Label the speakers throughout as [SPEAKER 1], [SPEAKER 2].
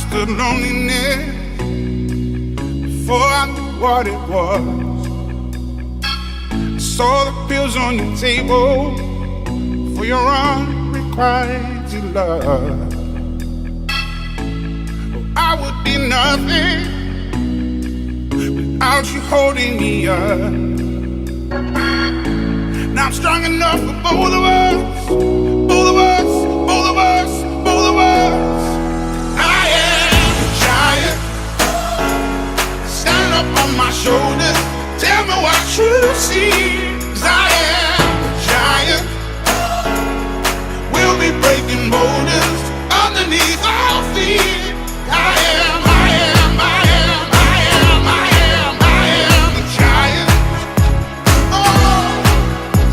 [SPEAKER 1] understood loneliness before I knew what it was. I saw the pills on your table for your unrequited love. Oh, I would be nothing without you holding me up. Now I'm strong enough for both of us, both of us, both of us, both of us. I am a giant. Stand up on my shoulders. Tell me what you see. 'Cause I am a giant. We'll be breaking boulders underneath our feet. I am, I am, I am, I am, I am, I am a giant. Oh,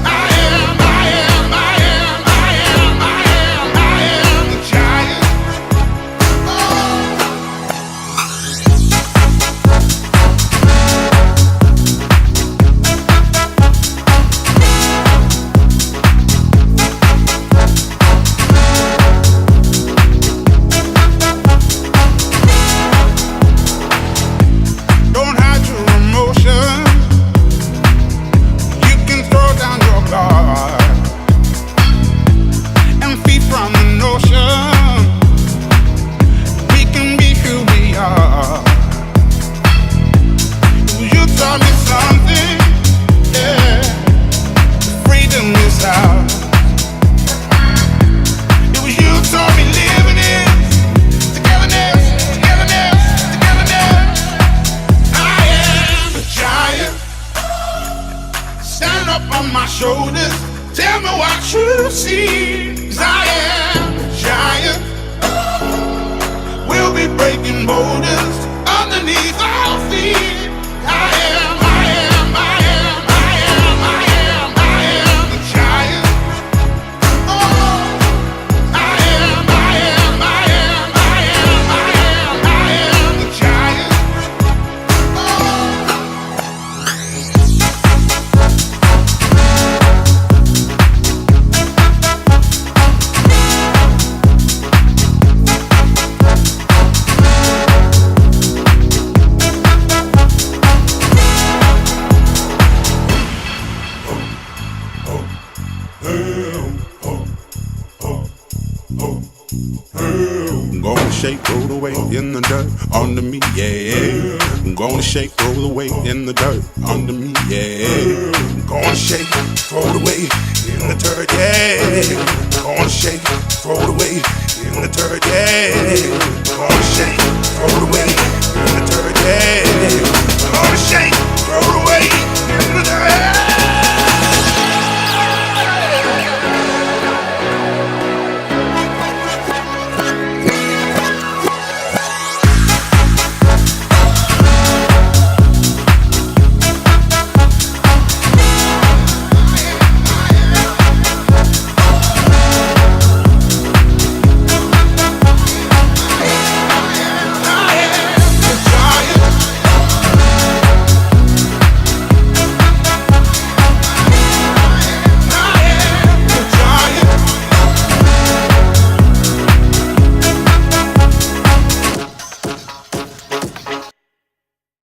[SPEAKER 1] I am, I am, I am, I am, I am, I am a giant. Don't hide your emotions. You can throw down your guard and feed from the notion we can be who we are. You taught me something, yeah. Freedom is out. It was you taught me living it. Togetherness, togetherness, togetherness. I am a giant. Stand up on my shoulders. Tell me what you see. 'Cause I am a giant. We'll be breaking boulders underneath our feet. I am, I am, I am, I am, I am, I am a giant. Oh, I am, I am, I am, I am, I am, I am a giant. I'm gonna shake, roll the weight in the dirt under me, yeah. I'm gonna shake, roll the weight in the dirt under me, yeah. I'm gonna shake, throw the weight in the dirt, yeah. I'm gonna shake, throw the weight in the dirt, yeah. I'm gonna shake, throw the weight